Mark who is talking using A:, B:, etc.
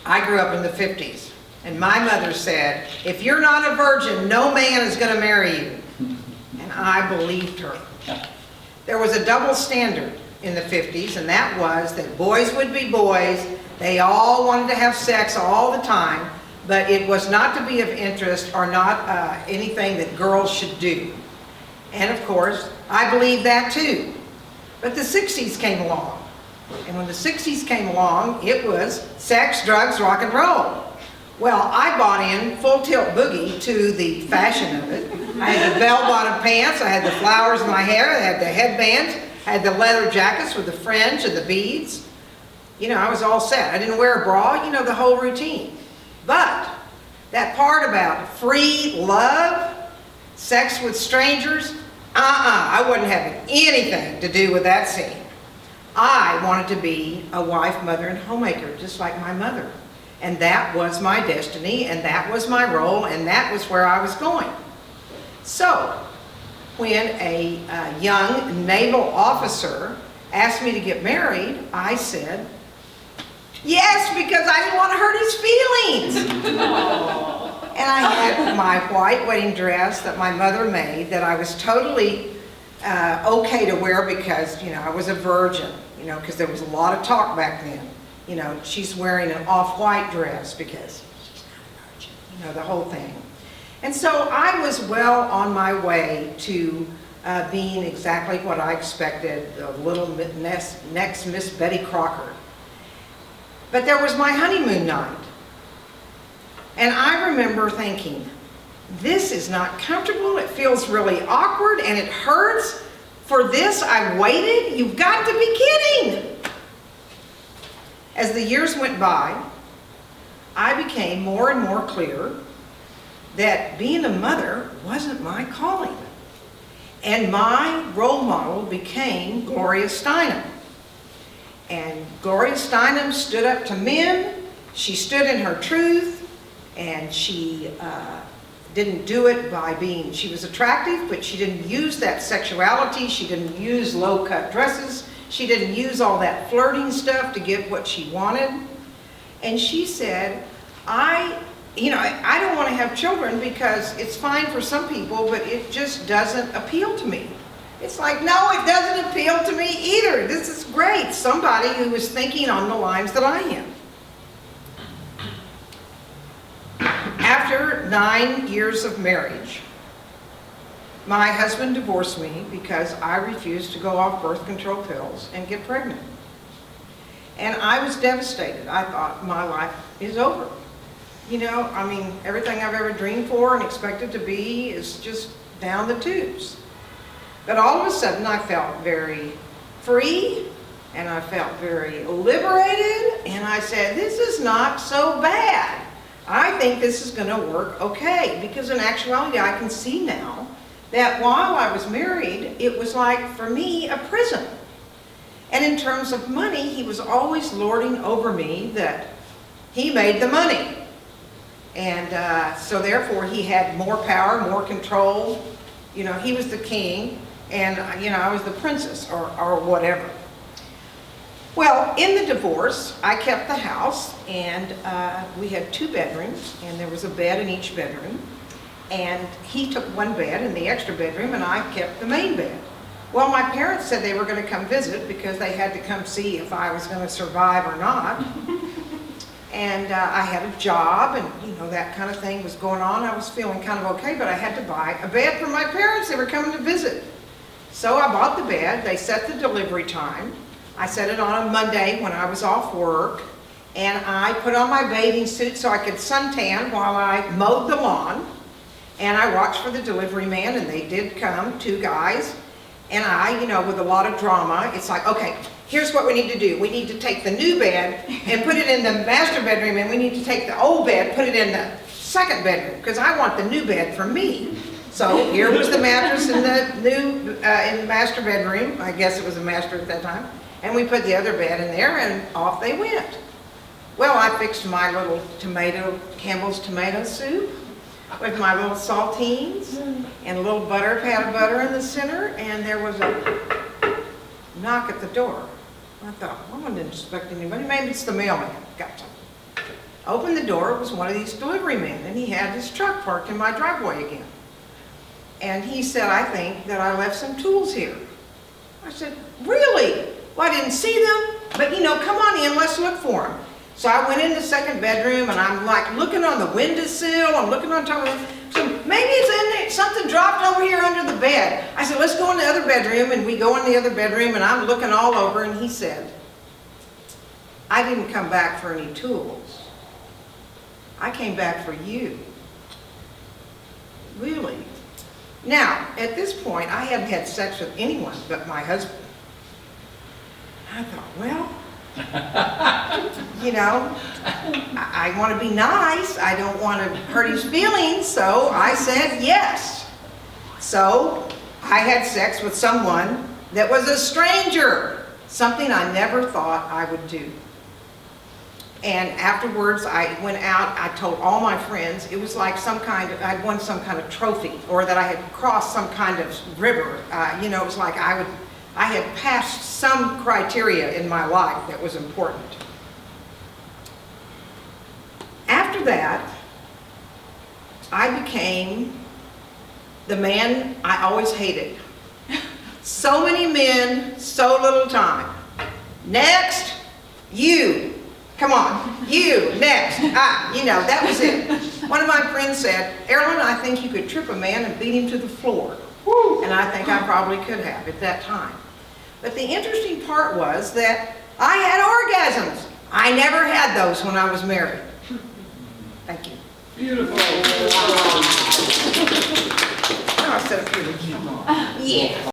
A: I grew up in the 50s, and my mother said, if you're not a virgin, no man is going to marry you. And I believed her. There was a double standard in the 50s, and that was that boys would be boys. They all wanted to have sex all the time, but it was not to be of interest or not anything that girls should do. And of course, I believe that too. But the 60s came along. And when the 60s came along, it was sex, drugs, rock and roll. Well, I bought in full tilt boogie to the fashion of it. I had the bell-bottom pants, I had the flowers in my hair, I had the headbands, I had the leather jackets with the fringe and the beads. You know, I was all set. I didn't wear a bra, you know, the whole routine. But that part about free love, sex with strangers, I wasn't having anything to do with that scene. I wanted to be a wife, mother, and homemaker, just like my mother. And that was my destiny, and that was my role, and that was where I was going. So, when a young naval officer asked me to get married, I said, yes, because I didn't want to hurt his feelings. And I had my white wedding dress that my mother made that I was totally okay to wear because, you know, I was a virgin, you know, because there was a lot of talk back then. You know, she's wearing an off-white dress because she's not a virgin, you know, the whole thing. And so I was well on my way to being exactly what I expected, the little next Miss Betty Crocker. But there was my honeymoon night. And I remember thinking, this is not comfortable, it feels really awkward, and it hurts. For this I waited? You've got to be kidding! As the years went by, I became more and more clear that being a mother wasn't my calling. And my role model became Gloria Steinem. And Gloria Steinem stood up to men, she stood in her truth, and she didn't do it by being, she was attractive, but she didn't use that sexuality, she didn't use low-cut dresses, she didn't use all that flirting stuff to get what she wanted. And she said, I don't want to have children because it's fine for some people, but it just doesn't appeal to me. It's like, no, it doesn't appeal to me either. This is great. Somebody who is thinking on the lines that I am. After 9 years of marriage, my husband divorced me because I refused to go off birth control pills and get pregnant. And I was devastated. I thought my life is over. You know, I mean, everything I've ever dreamed for and expected to be is just down the tubes. But all of a sudden I felt very free and I felt very liberated, and I said, this is not so bad. I think this is going to work okay, because in actuality I can see now that while I was married, it was like, for me, a prison. And in terms of money, he was always lording over me that he made the money. And so therefore he had more power, more control. You know, he was the king, and you know, I was the princess, or whatever. Well, in the divorce, I kept the house, and we had 2 bedrooms, and there was a bed in each bedroom. And he took one bed in the extra bedroom, and I kept the main bed. Well, my parents said they were going to come visit because they had to come see if I was going to survive or not. And I had a job, and you know, that kind of thing was going on. I was feeling kind of okay, but I had to buy a bed for my parents. They were coming to visit. So I bought the bed. They set the delivery time. I set it on a Monday when I was off work, and I put on my bathing suit so I could suntan while I mowed the lawn. And I watched for the delivery man, and they did come, 2 guys. And I, you know, with a lot of drama, it's like, okay, here's what we need to do. We need to take the new bed and put it in the master bedroom, and we need to take the old bed, put it in the second bedroom, because I want the new bed for me. So here was the mattress in the new, in the master bedroom. I guess it was a master at that time. And we put the other bed in there, and off they went. Well, I fixed my little Campbell's tomato soup with my little saltines and a little pat of butter in the center, and there was a knock at the door. I thought, I wasn't expecting anybody. Maybe it's the mailman. Got some. Opened the door, it was one of these delivery men, and he had his truck parked in my driveway again. And he said, I think that I left some tools here. I said, really? Well, I didn't see them, but you know, come on in, let's look for them. So I went in the second bedroom, and I'm like looking on the windowsill, I'm looking on top of it. So maybe it's in there, something dropped over here under the bed. I said, let's go in the other bedroom, and we go in the other bedroom, and I'm looking all over, and he said, I didn't come back for any tools. I came back for you. Really? Now, at this point, I hadn't had sex with anyone but my husband. I thought, well, you know, I want to be nice. I don't want to hurt his feelings, so I said yes. So I had sex with someone that was a stranger, something I never thought I would do. And afterwards, I went out, I told all my friends, it was like some kind of, I'd won some kind of trophy, or that I had crossed some kind of river. You know, it was like I had passed some criteria in my life that was important. After that, I became the man I always hated. So many men, so little time. Next, you. Come on, you, next. You know, that was it. One of my friends said, Aralyn, I think you could trip a man and beat him to the floor. Woo. And I think I probably could have at that time. But the interesting part was that I had orgasms. I never had those when I was married. Thank you.
B: Beautiful.
A: Oh, so beautiful. Yeah.